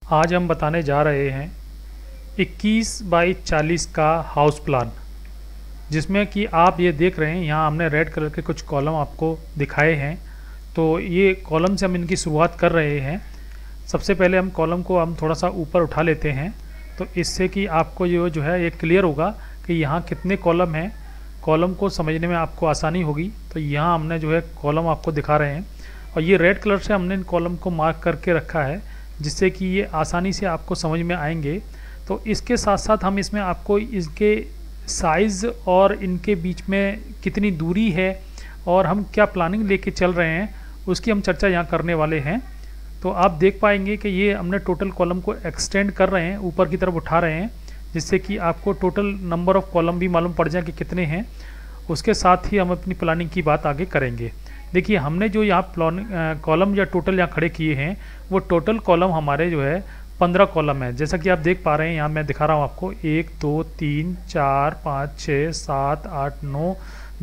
आज हम बताने जा रहे हैं 21 बाई 40 का हाउस प्लान, जिसमें कि आप ये देख रहे हैं यहाँ हमने रेड कलर के कुछ कॉलम आपको दिखाए हैं। तो ये कॉलम से हम इनकी शुरुआत कर रहे हैं। सबसे पहले हम कॉलम को हम थोड़ा सा ऊपर उठा लेते हैं, तो इससे कि आपको ये जो है ये क्लियर होगा कि यहाँ कितने कॉलम हैं। कॉलम को समझने में आपको आसानी होगी। तो यहाँ हमने जो है कॉलम आपको दिखा रहे हैं और ये रेड कलर से हमने इन कॉलम को मार्क करके रखा है, जिससे कि ये आसानी से आपको समझ में आएंगे। तो इसके साथ साथ हम इसमें आपको इसके साइज़ और इनके बीच में कितनी दूरी है और हम क्या प्लानिंग लेके चल रहे हैं उसकी हम चर्चा यहाँ करने वाले हैं। तो आप देख पाएंगे कि ये हमने टोटल कॉलम को एक्सटेंड कर रहे हैं, ऊपर की तरफ उठा रहे हैं, जिससे कि आपको टोटल नंबर ऑफ़ कॉलम भी मालूम पड़ जाए कि कितने हैं। उसके साथ ही हम अपनी प्लानिंग की बात आगे करेंगे। देखिए हमने जो यहाँ कॉलम या टोटल यहाँ खड़े किए हैं वो टोटल कॉलम हमारे जो है 15 कॉलम है। जैसा कि आप देख पा रहे हैं यहाँ मैं दिखा रहा हूँ आपको 1 2 3 4 5 6 7 8 9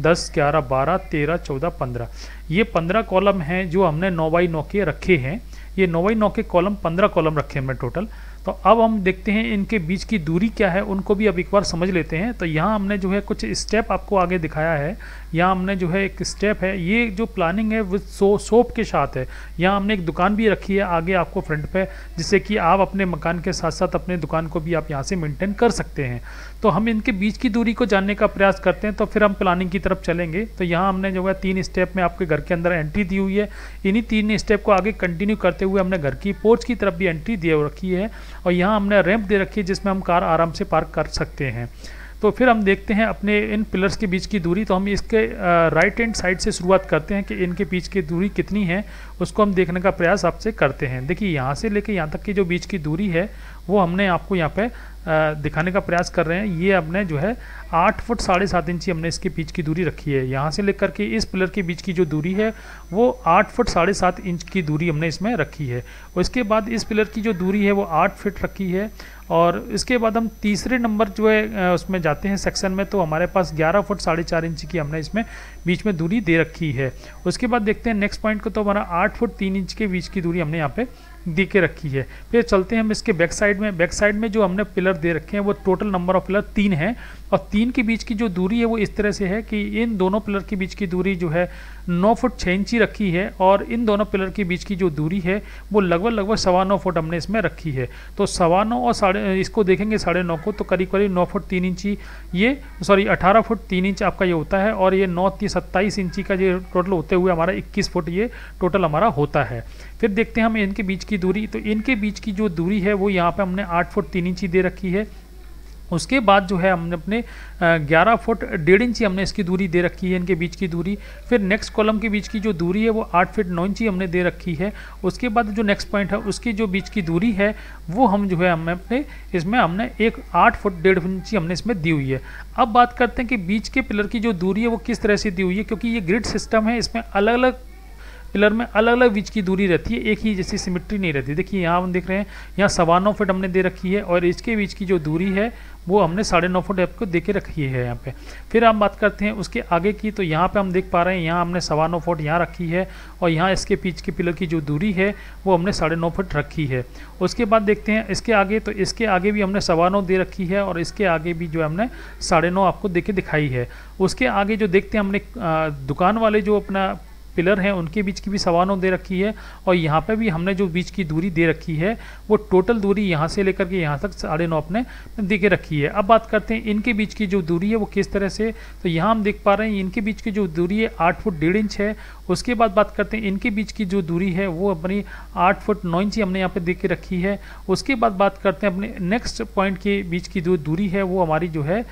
10 11 12 13 14 15 ये 15 कॉलम हैं जो हमने 9 बाई 9 के रखे हैं। ये 9 बाई 9 के कॉलम 15 कॉलम रखे हैं हमने टोटल। तो अब हम देखते हैं इनके बीच की दूरी क्या है, उनको भी अब एक बार समझ लेते हैं। तो यहाँ हमने जो है कुछ स्टेप आपको आगे दिखाया है। यहाँ हमने जो है एक स्टेप है, ये जो प्लानिंग है विद सोप के साथ है। यहाँ हमने एक दुकान भी रखी है आगे आपको फ्रंट पे, जिससे कि आप अपने मकान के साथ साथ अपने दुकान को भी आप यहाँ से मेंटेन कर सकते हैं। तो हम इनके बीच की दूरी को जानने का प्रयास करते हैं, तो फिर हम प्लानिंग की तरफ चलेंगे। तो यहाँ हमने जो है 3 स्टेप में आपके घर के अंदर एंट्री दी हुई है। इन्हीं 3 स्टेप को आगे कंटिन्यू करते हुए हमने घर की पोर्च की तरफ भी एंट्री दी रखी है और यहाँ हमने रैंप दे रखी है जिसमें हम कार आराम से पार्क कर सकते हैं। तो फिर हम देखते हैं अपने इन पिलर्स के बीच की दूरी। तो हम इसके राइट हैंड साइड से शुरुआत करते हैं कि इनके बीच की दूरी कितनी है, उसको हम देखने का प्रयास आपसे करते हैं। देखिए यहाँ से लेके यहाँ तक की जो बीच की दूरी है वो हमने आपको यहाँ पे दिखाने का प्रयास कर रहे हैं। ये हमने जो है 8 फुट 7.5 इंची हमने इसके बीच की दूरी रखी है। यहाँ से लेकर के इस पिलर के बीच की जो दूरी है वो 8 फुट 7.5 इंच की दूरी हमने इसमें रखी है। उसके बाद इस पिलर की जो दूरी है वो 8 फीट रखी है। और इसके बाद हम तीसरे नंबर जो है उसमें जाते हैं सेक्शन में, तो हमारे पास 11 फुट 4.5 इंच की हमने इसमें बीच में दूरी दे रखी है। उसके बाद देखते हैं नेक्स्ट पॉइंट को, तो हमारा 8 फुट 3 इंच के बीच की दूरी हमने यहाँ पे दे के रखी है। फिर चलते हैं हम इसके बैक साइड में। बैक साइड में जो हमने पिलर दे रखे हैं वो टोटल नंबर ऑफ पिलर 3 है और 3 के बीच की जो दूरी है वो इस तरह से है कि इन दोनों पिलर के बीच की दूरी जो है 9 फुट 6 इंची रखी है और इन दोनों पिलर के बीच की जो दूरी है वो लगभग 9.25 फुट हमने इसमें रखी है। तो 9.25 और साढ़े इसको देखेंगे 9.5 को, तो करीब करीब 9 फुट 3 इंची ये 18 फुट 3 इंच आपका ये होता है और ये 9 27 इंची का ये टोटल होते हुए हमारा 21 फुट ये टोटल हमारा होता है। फिर देखते हैं हम इनके बीच की दूरी। तो इनके बीच की जो दूरी है वो यहाँ पे हमने 8 फुट 3 इंची दे रखी है। उसके बाद जो है हमने अपने 11 फुट 1.5 इंची हमने इसकी दूरी दे रखी है, इनके बीच की दूरी। फिर नेक्स्ट कॉलम के बीच की जो दूरी है वो 8 फीट 9 इंची हमने दे रखी है। उसके बाद जो नेक्स्ट पॉइंट है उसकी जो बीच की दूरी है वो हम जो है हमने अपने इसमें हमने एक 8 फुट 1.5 इंची हमने इसमें दी हुई है। अब बात करते हैं कि बीच के पिलर की जो दूरी है वो किस तरह से दी हुई है, क्योंकि ये ग्रिड सिस्टम है, इसमें अलग अलग पिलर में अलग अलग बीच की दूरी रहती है, एक ही जैसी सिमेट्री नहीं रहती। देखिए यहाँ हम देख रहे हैं यहाँ 9.25 फुट हमने दे रखी है और इसके बीच की जो दूरी है वो हमने 9.5 फुट आपको दे के रखी है यहाँ पे। फिर हम बात करते हैं उसके आगे की। तो यहाँ पे हम देख पा रहे हैं यहाँ हमने 9.25 फुट यहाँ रखी है और यहाँ इसके बीच के पिलर की जो दूरी है वो हमने 9.5 फुट रखी है। उसके बाद देखते हैं इसके आगे। तो इसके आगे भी हमने 9.25 दे रखी है और इसके आगे भी जो है हमने 9.5 आपको दे के दिखाई है। उसके आगे जो देखते हैं हमने दुकान वाले जो अपना पिलर हैं उनके बीच की भी 9.25 दे रखी है और यहाँ पे भी हमने जो बीच की दूरी दे रखी है वो टोटल दूरी यहाँ से लेकर के यहाँ तक 9.5 अपने दे के रखी है। अब बात करते हैं इनके बीच की जो दूरी है वो किस तरह से। तो यहाँ हम देख पा रहे हैं इनके बीच की जो दूरी है 8 फुट 1.5 इंच है। उसके बाद बात करते हैं इनके बीच की जो दूरी है वो अपनी 8 फुट 9 इंची हमने यहाँ पे दे के रखी है। उसके बाद बात करते हैं अपने नेक्स्ट पॉइंट के बीच की जो दूरी है वो हमारी जो है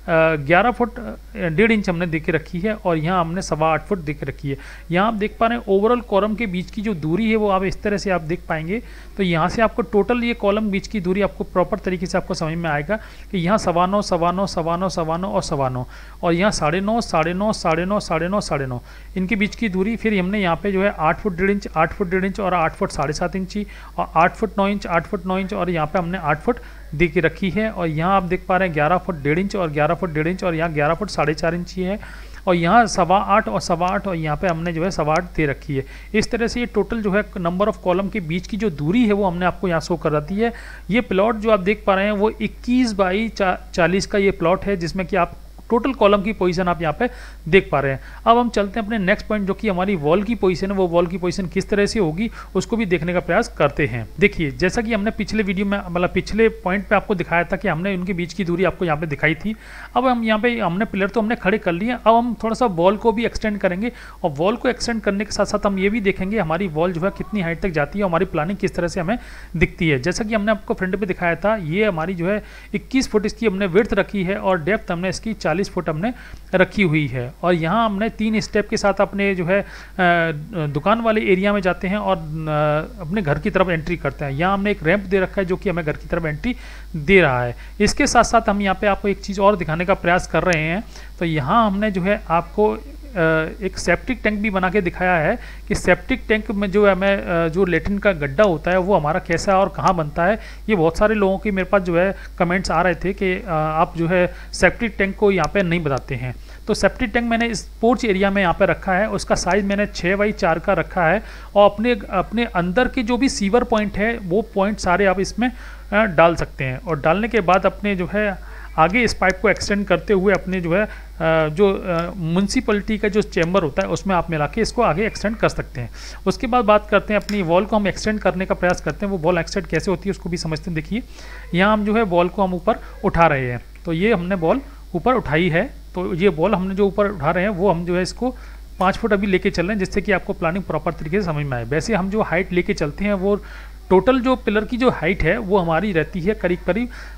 11 फुट 1.5 इंच हमने दे के रखी है और यहाँ हमने 8.25 फुट दे के रखी है। यहाँ आप देख पा रहे हैं ओवरऑल कॉलम के बीच की जो दूरी है वो आप इस तरह से आप देख पाएंगे। तो यहाँ से आपको टोटल ये कॉलम बीच की दूरी आपको प्रॉपर तरीके से आपको समझ में आएगा कि यहाँ 9.25 9.25 9.25 9.25 और 9.25 और यहाँ 9.5 9.5 9.5 9.5 9.5 इनके बीच की दूरी। फिर हमने यहाँ पे जो है 8 फुट 1.5 इंच 8 फुट 1.5 इंच और 8 फुट 7.5 इंची और 8 फुट 9 इंच 8 फुट 9 इंच और यहाँ पे हमने 8 फुट दे के रखी है। और यहाँ आप देख पा रहे हैं 11 फुट 1.5 इंच और 11 फुट 1.5 इंच और यहाँ 11 फुट 4.5 इंची है। और यहाँ 8.25 और 8.25 और यहाँ पे हमने जो है 8.25 दे रखी है। इस तरह से ये टोटल जो है नंबर ऑफ कॉलम के बीच की जो दूरी है वो हमने आपको यहाँ शो कर दी है। ये प्लॉट जो आप देख पा रहे हैं वो 21 बाई 40 का ये प्लॉट है, जिसमें कि आप टोटल कॉलम की पोजीशन आप यहाँ पे देख पा रहे हैं। अब हम चलते हैं अपने नेक्स्ट पॉइंट, जो कि हमारी वॉल की पोजीशन है। वो वॉल की पोजीशन किस तरह से होगी उसको भी देखने का प्रयास करते हैं। देखिए, जैसा कि हमने पिछले वीडियो में मतलब पिछले पॉइंट पे आपको दिखाया था कि हमने उनके बीच की दूरी आपको यहाँ पे दिखाई थी। अब हम यहाँ पे हमने पिलर तो हमने खड़े कर लिए, अब हम थोड़ा सा वॉल को भी एक्सटेंड करेंगे और वॉल को एक्सटेंड करने के साथ साथ हम ये भी देखेंगे हमारी वॉल जो है कितनी हाइट तक जाती है, हमारी प्लानिंग किस तरह से हमें दिखती है। जैसा कि हमने आपको फ्रंट पे दिखाया था, ये हमारी जो है 21 फुट इसकी हमने विड्थ रखी है और डेप्थ हमने इसकी 40 फुट हमने रखी हुई है। और यहाँ हमने 3 स्टेप के साथ अपने जो है दुकान वाले एरिया में जाते हैं और अपने घर की तरफ एंट्री करते हैं। यहाँ हमने एक रैंप दे रखा है जो कि हमें घर की तरफ एंट्री दे रहा है। इसके साथ साथ हम यहाँ पे आपको एक चीज़ और दिखाने का प्रयास कर रहे हैं। तो यहाँ हमने जो है आपको एक सेप्टिक टैंक भी बना के दिखाया है कि सेप्टिक टैंक में जो हमें जो लेट्रिन का गड्ढा होता है वो हमारा कैसा है और कहाँ बनता है। ये बहुत सारे लोगों के मेरे पास जो है कमेंट्स आ रहे थे कि आप जो है सेप्टिक टैंक को यहाँ पे नहीं बताते हैं। तो सेप्टिक टैंक मैंने इस पोर्च एरिया में यहाँ पे रखा है, उसका साइज़ मैंने 6 बाई 4 का रखा है और अपने अंदर के जो भी सीवर पॉइंट है वो पॉइंट सारे आप इसमें डाल सकते हैं। और डालने के बाद अपने जो है आगे इस पाइप को एक्सटेंड करते हुए अपने जो है जो म्यूनसिपैलिटी का जो चैम्बर होता है उसमें आप मिला के इसको आगे एक्सटेंड कर सकते हैं। उसके बाद बात करते हैं अपनी वॉल को हम एक्सटेंड करने का प्रयास करते हैं। वो वॉल एक्सटेंड कैसे होती है उसको भी समझते हैं। देखिए, यहाँ हम जो है वॉल को हम ऊपर उठा रहे हैं। तो ये हमने वॉल ऊपर उठाई है। तो ये वॉल हमने जो ऊपर उठा रहे हैं वो हम जो है इसको 5 फुट अभी लेके चल रहे हैं, जिससे कि आपको प्लानिंग प्रॉपर तरीके से समझ में आए। वैसे हम जो हाइट लेके चलते हैं वो टोटल जो पिलर की जो हाइट है वो हमारी रहती है करीब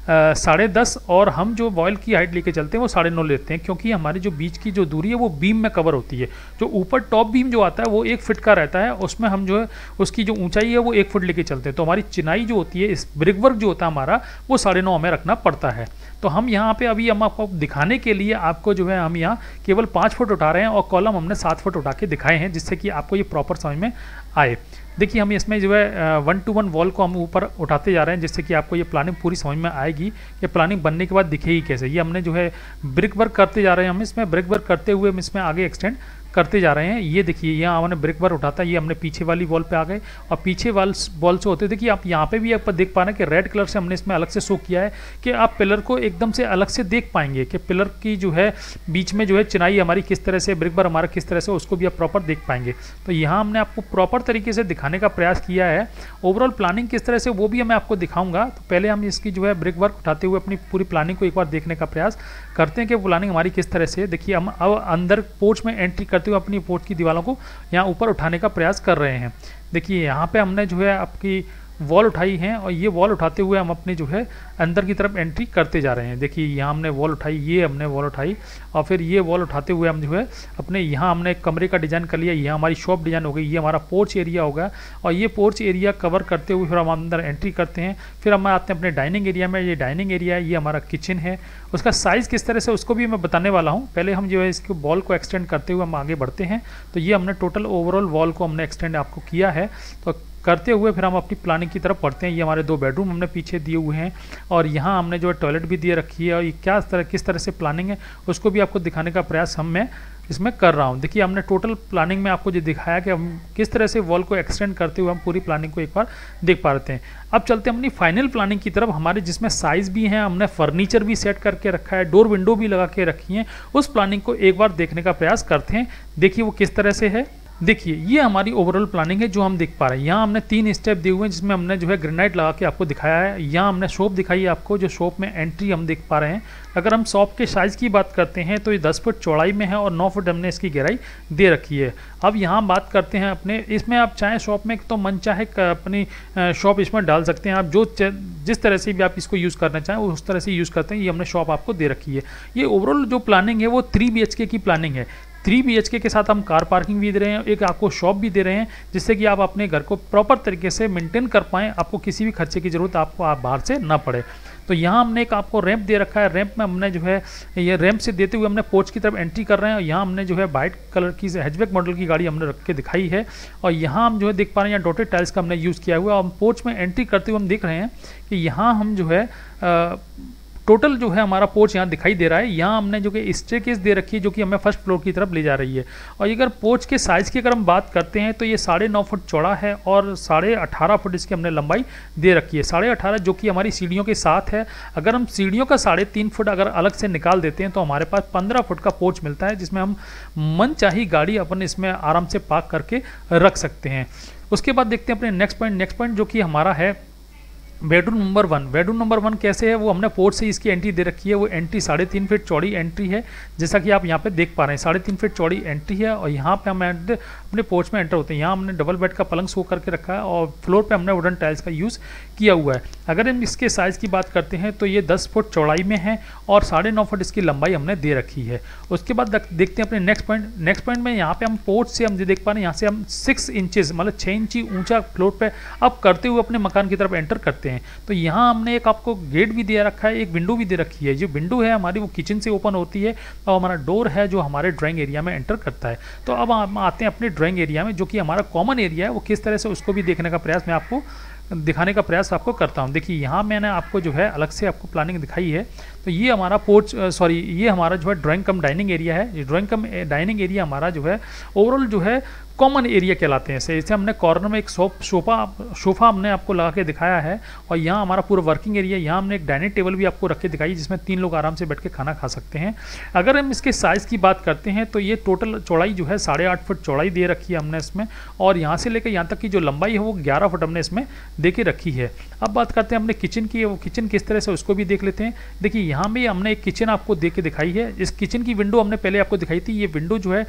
10.5 और हम जो वॉल की हाइट लेके चलते हैं वो 9.5 लेते हैं, क्योंकि हमारी जो बीच की जो दूरी है वो बीम में कवर होती है। जो ऊपर टॉप बीम जो आता है वो 1 फुट का रहता है, उसमें हम जो है उसकी जो ऊंचाई है वो 1 फुट लेके चलते हैं। तो हमारी चिनाई जो होती है, इस ब्रिक वर्क जो होता है हमारा, वो 9.5 हमें रखना पड़ता है। तो हम यहाँ पे अभी हम आपको दिखाने के लिए आपको जो है हम यहाँ केवल 5 फुट उठा रहे हैं और कॉलम हमने 7 फुट उठा के दिखाए हैं, जिससे कि आपको ये प्रॉपर समझ में आए। देखिए, हम इसमें जो है 1 to 1 वॉल को हम ऊपर उठाते जा रहे हैं, जिससे कि आपको ये प्लानिंग पूरी समझ में आएगी। ये प्लानिंग बनने के बाद दिखेगी कैसे। ये हमने जो है ब्रिक वर्क करते जा रहे हैं, हम इसमें ब्रिक वर्क करते हुए हम इसमें आगे एक्सटेंड करते जा रहे हैं। ये देखिए, यहाँ हमने ब्रिक वर्क उठाता है, ये हमने पीछे वाली वॉल पे आ गए और पीछे वॉल से होते देखिए आप यहाँ पे भी आप देख पा रहे हैं कि रेड कलर से हमने इसमें अलग से शो किया है कि आप पिलर को एकदम से अलग से देख पाएंगे कि पिलर की जो है बीच में जो है चिनाई हमारी किस तरह से, ब्रिक वर्क हमारा किस तरह से, उसको भी आप प्रॉपर देख पाएंगे। तो यहाँ हमने आपको प्रॉपर तरीके से दिखाने का प्रयास किया है। ओवरऑल प्लानिंग किस तरह से वो भी मैं आपको दिखाऊंगा। तो पहले हम इसकी जो है ब्रिक वर्क उठाते हुए अपनी पूरी प्लानिंग को एक बार देखने का प्रयास करते हैं कि प्लानिंग हमारी किस तरह से। देखिए, हम अब अंदर पोर्च में एंट्री करते हुए अपनी पोर्च की दीवारों को यहाँ ऊपर उठाने का प्रयास कर रहे हैं। देखिए, यहाँ पे हमने जो है आपकी वॉल उठाई है और ये वॉल उठाते हुए हम अपने जो है अंदर की तरफ एंट्री करते जा रहे हैं। देखिए, यहाँ हमने वॉल उठाई, ये हमने वॉल उठाई और फिर ये वॉल उठाते हुए हम जो है अपने यहाँ हमने कमरे का डिज़ाइन कर लिया। यहाँ हमारी शॉप डिज़ाइन हो गई, ये हमारा पोर्च एरिया होगा और ये पोर्च एरिया कवर करते हुए फिर हम अंदर एंट्री करते हैं। फिर हम आते हैं अपने डाइनिंग एरिया में। ये डाइनिंग एरिया है, ये हमारा किचन है। उसका साइज़ किस तरह से उसको भी मैं बताने वाला हूँ। पहले हम जो है इसको वॉल को एक्सटेंड करते हुए हम आगे बढ़ते हैं। तो ये हमने टोटल ओवरऑल वॉल को हमने एक्सटेंड आपको किया है। तो करते हुए फिर हम अपनी प्लानिंग की तरफ बढ़ते हैं। ये हमारे 2 बेडरूम हमने पीछे दिए हुए हैं और यहाँ हमने जो है टॉयलेट भी दिए रखी है और ये किस तरह से प्लानिंग है उसको भी आपको दिखाने का प्रयास मैं इसमें कर रहा हूँ। देखिए, हमने टोटल प्लानिंग में आपको जो दिखाया कि हम किस तरह से वॉल को एक्सटेंड करते हुए हम पूरी प्लानिंग को एक बार देख पाते हैं। अब चलते हैं अपनी फाइनल प्लानिंग की तरफ, हमारे जिसमें साइज़ भी है, हमने फर्नीचर भी सेट करके रखा है, डोर विंडो भी लगा के रखी है। उस प्लानिंग को एक बार देखने का प्रयास करते हैं। देखिए वो किस तरह से है। देखिए, ये हमारी ओवरऑल प्लानिंग है जो हम देख पा रहे हैं। यहाँ हमने 3 स्टेप दिए हुए हैं जिसमें हमने जो है ग्रेनाइट लगा के आपको दिखाया है। यहाँ हमने शॉप दिखाई है आपको, जो शॉप में एंट्री हम देख पा रहे हैं। अगर हम शॉप के साइज़ की बात करते हैं तो ये 10 फुट चौड़ाई में है और 9 फुट हमने इसकी गहराई दे रखी है। अब यहाँ बात करते हैं अपने, इसमें आप चाहें शॉप में तो मन चाहे अपनी शॉप इसमें डाल सकते हैं। आप जिस तरह से भी आप इसको यूज़ करना चाहें उस तरह से यूज़ करते हैं। ये हमने शॉप आपको दे रखी है। ये ओवरऑल जो प्लानिंग है वो 3 BHK की प्लानिंग है। 3 BHK के साथ हम कार पार्किंग भी दे रहे हैं, एक आपको शॉप भी दे रहे हैं, जिससे कि आप अपने घर को प्रॉपर तरीके से मेंटेन कर पाएँ, आपको किसी भी खर्चे की ज़रूरत आपको आप बाहर से ना पड़े। तो यहाँ हमने एक आपको रैंप दे रखा है। रैंप में हमने जो है ये रैंप से देते हुए हमने पोर्च की तरफ एंट्री कर रहे हैं और यहाँ हमने जो है वाइट कलर की हैचबैक मॉडल की गाड़ी हमने रख के दिखाई है और यहाँ हम जो है देख पा रहे हैं यहाँ डॉटेड टाइल्स का हमने यूज़ किया हुआ है। और हम पोर्च में एंट्री करते हुए हम देख रहे हैं कि यहाँ हम जो है टोटल जो है हमारा पोर्च यहाँ दिखाई दे रहा है। यहाँ हमने जो कि स्टेयरकेस दे रखी है जो कि हमें फर्स्ट फ्लोर की तरफ ले जा रही है। और अगर पोर्च के साइज़ की अगर हम बात करते हैं तो ये 9.5 फुट चौड़ा है और 18.5 फुट इसकी हमने लंबाई दे रखी है। 18.5 जो कि हमारी सीढ़ियों के साथ है। अगर हम सीढ़ियों का 3.5 फुट अगर अलग से निकाल देते हैं तो हमारे पास 15 फुट का पोर्च मिलता है, जिसमें हम मनचाही गाड़ी अपन इसमें आराम से पार्क करके रख सकते हैं। उसके बाद देखते हैं अपने नेक्स्ट पॉइंट जो कि हमारा है बेडरूम नंबर 1। बेडरूम नंबर 1 कैसे है, वो हमने पोर्च से इसकी एंट्री दे रखी है। वो एंट्री 3.5 फीट चौड़ी एंट्री है, जैसा कि आप यहाँ पे देख पा रहे हैं। 3.5 फीट चौड़ी एंट्री है और यहाँ पे हम अपने पोर्च में एंटर होते हैं। यहाँ हमने डबल बेड का पलंग शो करके रखा है और फ्लोर पे हमने वुडन टाइल्स का यूज़ किया हुआ है। अगर हम इसके साइज़ की बात करते हैं तो ये 10 फुट चौड़ाई में है और 9.5 फुट इसकी लंबाई हमने दे रखी है। उसके बाद देखते हैं अपने नेक्स्ट पॉइंट में यहाँ पे हम पोर्च से हम देख पा रहे हैं, यहाँ से हम 6 इंचेस मतलब 6 इंची ऊंचा फ्लोर पे अप करते हुए अपने मकान की तरफ एंटर करते हैं। तो यहाँ हमने एक आपको गेट भी दे रखा है, एक विंडो भी दे रखी है। जो विंडो है हमारी वो किचन से ओपन होती है और हमारा डोर है जो हमारे ड्राइंग एरिया में एंटर करता है। तो अब हम आते हैं अपने ड्राइंग एरिया में, जो कि हमारा कॉमन एरिया है। वो किस तरह से उसको भी देखने का प्रयास मैं आपको दिखाने का प्रयास आपको करता हूँ। देखिए यहाँ मैंने आपको जो है अलग से आपको प्लानिंग दिखाई है। तो ये हमारा पोर्च ये हमारा जो है ड्राइंग कम डाइनिंग एरिया है। ये ड्राइंग कम डाइनिंग एरिया हमारा जो है ओवरऑल जो है कॉमन एरिया कहलाते हैं। इसे हमने कॉर्नर में एक सोफ़ा हमने आपको लगा के दिखाया है और यहाँ हमारा पूरा वर्किंग एरिया। यहाँ हमने एक डाइनिंग टेबल भी आपको रख के दिखाई, जिसमें 3 लोग आराम से बैठ के खाना खा सकते हैं। अगर हम इसके साइज़ की बात करते हैं तो ये टोटल चौड़ाई जो है 8.5 फुट चौड़ाई दे रखी है हमने इसमें, और यहाँ से लेकर यहाँ तक की जो लंबाई है वो 11 फुट हमने इसमें दे के रखी है। अब बात करते हैं अपने किचन की। वो किचन किस तरह से उसको भी देख लेते हैं। देखिए यहाँ भी हमने एक किचन आपको दे के दिखाई है। इस किचन की विंडो हमने पहले आपको दिखाई थी। ये विंडो जो है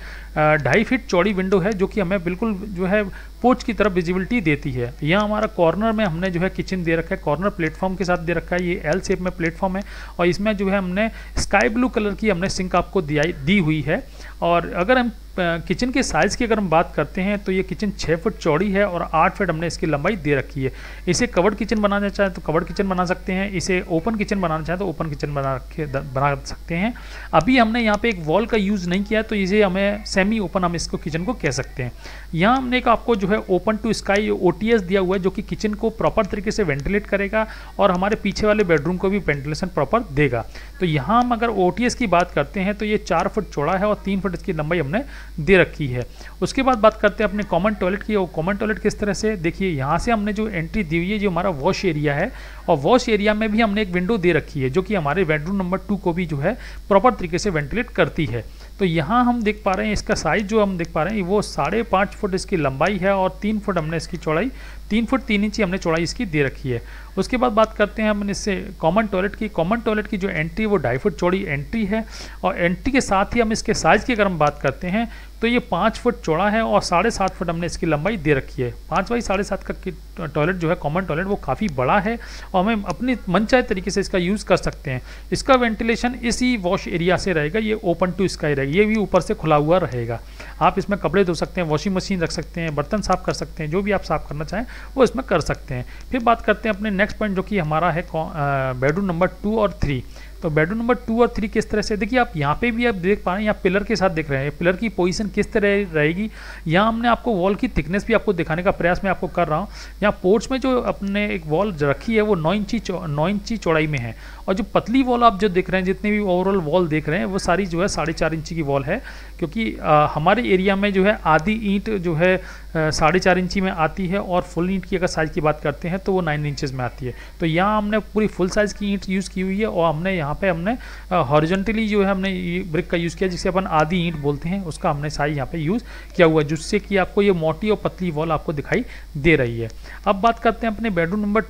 2.5 फीट चौड़ी विंडो है, जो कि हमें बिल्कुल जो है पोर्च की तरफ विजिबिलिटी देती है। यहाँ हमारा कॉर्नर में हमने जो है किचन दे रखा है, कॉर्नर प्लेटफॉर्म के साथ दे रखा है। ये एल शेप में प्लेटफॉर्म है और इसमें जो है हमने स्काई ब्लू कलर की हमने सिंक आपको दी हुई है। और अगर हम किचन के साइज़ की अगर हम बात करते हैं तो ये किचन 6 फुट चौड़ी है और 8 फुट हमने इसकी लंबाई दे रखी है। इसे कवर्ड किचन बनाना चाहें तो कवर्ड किचन बना सकते हैं, इसे ओपन किचन बनाना चाहें तो ओपन किचन बना सकते हैं। अभी हमने यहाँ पे एक वॉल का यूज़ नहीं किया, तो इसे हमें सेमी ओपन हम इसको किचन को कह सकते हैं। यहाँ हमने एक आपको जो है ओपन टू स्काई OTS दिया हुआ है, जो कि किचन को प्रॉपर तरीके से वेंटिलेट करेगा और हमारे पीछे वाले बेडरूम को भी वेंटिलेशन प्रॉपर देगा। तो यहाँ हम अगर OTS की बात करते हैं तो ये 4 फुट चौड़ा है और 3 फुट इसकी लंबाई हमने दे रखी है। उसके बाद बात करते हैं अपने कॉमन टॉयलेट की। और कॉमन टॉयलेट किस तरह से, देखिए यहाँ से हमने जो एंट्री दी हुई है, जो हमारा वॉश एरिया है, और वॉश एरिया में भी हमने एक विंडो दे रखी है जो कि हमारे बेडरूम नंबर 2 को भी जो है प्रॉपर तरीके से वेंटिलेट करती है। तो यहाँ हम देख पा रहे हैं इसका साइज़ जो हम देख पा रहे हैं वो 5.5 फुट इसकी लंबाई है और 3 फुट हमने इसकी चौड़ाई 3 फुट 3 इंची हमने चौड़ाई इसकी दे रखी है। उसके बाद बात करते हैं हम इससे कॉमन टॉयलेट की। कॉमन टॉयलेट की जो एंट्री है वो 2.5 फुट चौड़ी एंट्री है और एंट्री के साथ ही हम इसके साइज़ की अगर हम बात करते हैं तो ये 5 फुट चौड़ा है और 7.5 फुट हमने इसकी लंबाई दे रखी है। 5 बाई 7.5 का टॉयलेट जो है कॉमन टॉयलेट वो काफ़ी बड़ा है और हमें अपनी मनचाहे तरीके से इसका यूज़ कर सकते हैं। इसका वेंटिलेशन इसी वॉश एरिया से रहेगा, ये ओपन टू स्काई रहेगा, ये भी ऊपर से खुला हुआ रहेगा। आप इसमें कपड़े धो सकते हैं, वॉशिंग मशीन रख सकते हैं, बर्तन साफ़ कर सकते हैं, जो भी आप साफ़ करना चाहें वो इसमें कर सकते हैं। फिर बात करते हैं अपने नेक्स्ट पॉइंट जो कि हमारा है बेडरूम नंबर 2 और 3। तो बेडरूम नंबर 2 और 3 किस तरह से, देखिए आप यहाँ पे भी आप देख पा रहे हैं, यहाँ पिलर के साथ देख रहे हैं, पिलर की पोजीशन किस तरह रहेगी। यहाँ हमने आपको वॉल की थिकनेस भी आपको दिखाने का प्रयास मैं आपको कर रहा हूँ। यहाँ पोर्च में जो अपने एक वॉल रखी है वो 9 इंची चौड़ाई में है और जो पतली वॉल आप जो देख रहे हैं, जितनी भी ओवरऑल वॉल देख रहे हैं वो सारी जो है 4.5 इंची की वॉल है, क्योंकि हमारे एरिया में जो है आधी ईंट जो है 4.5 इंची में आती है और फुल ईंट की अगर साइज़ की बात करते हैं तो वो 9 इंचेस में आती है। तो यहाँ हमने पूरी फुल साइज़ की ईंट यूज़ की हुई है और हमने यहाँ पे हमने हॉरिजॉन्टली जो है हमने ये ब्रिक का यूज़ किया, जिसे अपन आधी ईंट बोलते हैं, उसका हमने साइज यहाँ पे यूज़ किया हुआ है, जिससे कि आपको ये मोटी और पतली वॉल आपको दिखाई दे रही है। अब बात करते हैं अपने बेडरूम नंबर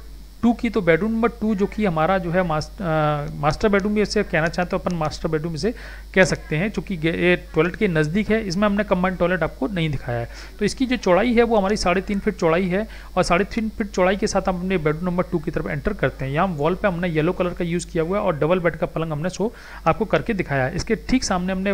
2 की। तो बेडरूम नंबर 2 जो कि हमारा जो है मास्टर बेडरूम भी इसे कहना चाहते हो अपन, मास्टर बेडरूम इसे कह सकते हैं, चूँकि ये टॉयलेट के नज़दीक है। इसमें हमने कम्बाइंड टॉयलेट आपको नहीं दिखाया है। तो इसकी जो चौड़ाई है वो हमारी 3.5 फीट चौड़ाई है और 3.5 फीट चौड़ाई के साथ हम अपने बेडरूम नंबर 2 की तरफ एंटर करते हैं। यहाँ वॉल पर हमने येलो कलर का यूज़ किया हुआ है और डबल बेड का पलंग हमने शो आपको करके दिखाया है। इसके ठीक सामने हमने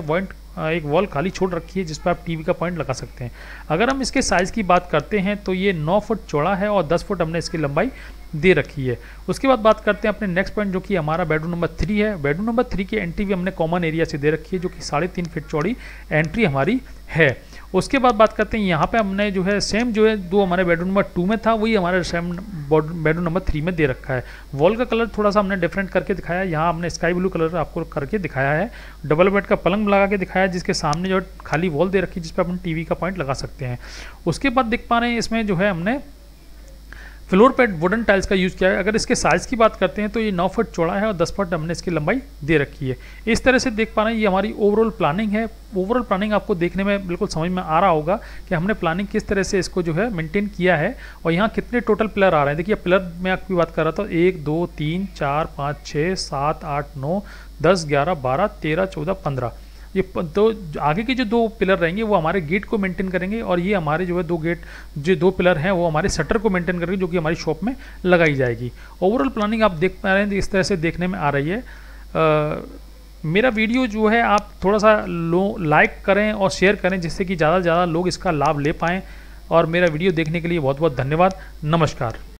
एक वॉल खाली छोड़ रखी है जिस पर आप टीवी का पॉइंट लगा सकते हैं। अगर हम इसके साइज़ की बात करते हैं तो ये 9 फुट चौड़ा है और 10 फुट हमने इसकी लंबाई दे रखी है। उसके बाद बात करते हैं अपने नेक्स्ट पॉइंट जो कि हमारा बेडरूम नंबर 3 है। बेडरूम नंबर 3 की एंट्री भी हमने कॉमन एरिया से दे रखी है, जो कि 3.5 फीट चौड़ी एंट्री हमारी है। उसके बाद बात करते हैं यहाँ पे हमने जो है सेम जो है दो हमारे बेडरूम नंबर 2 में था वही हमारे सेम बेडरूम नंबर 3 में दे रखा है। वॉल का कलर थोड़ा सा हमने डिफरेंट करके दिखाया है, यहाँ हमने स्काई ब्लू कलर आपको करके दिखाया है। डबल बेड का पलंग लगा के दिखाया है जिसके सामने जो है खाली वॉल दे रखी है जिस पर अपन टीवी का पॉइंट लगा सकते हैं। उसके बाद देख पा रहे हैं इसमें जो है हमने फ्लोर पे वुडन टाइल्स का यूज़ किया है। अगर इसके साइज़ की बात करते हैं तो ये 9 फुट चौड़ा है और 10 फुट हमने इसकी लंबाई दे रखी है। इस तरह से देख पा रहे हैं ये हमारी ओवरऑल प्लानिंग है। ओवरऑल प्लानिंग आपको देखने में बिल्कुल समझ में आ रहा होगा कि हमने प्लानिंग किस तरह से इसको जो है मेंटेन किया है और यहाँ कितने टोटल पिलर आ रहे हैं। देखिए पिलर में आपकी बात कर रहा था 1 2 3 4 5 6 7 8 9 10 11 12 13 14 15। ये तो आगे के जो 2 पिलर रहेंगे वो हमारे गेट को मेंटेन करेंगे और ये हमारे जो है 2 पिलर हैं वो हमारे शटर को मेंटेन करेंगे जो कि हमारी शॉप में लगाई जाएगी। ओवरऑल प्लानिंग आप देख पा रहे हैं इस तरह से देखने में आ रही है। मेरा वीडियो जो है आप थोड़ा सा लाइक करें और शेयर करें जिससे कि ज़्यादा से ज़्यादा लोग इसका लाभ ले पाएँ और मेरा वीडियो देखने के लिए बहुत बहुत धन्यवाद। नमस्कार।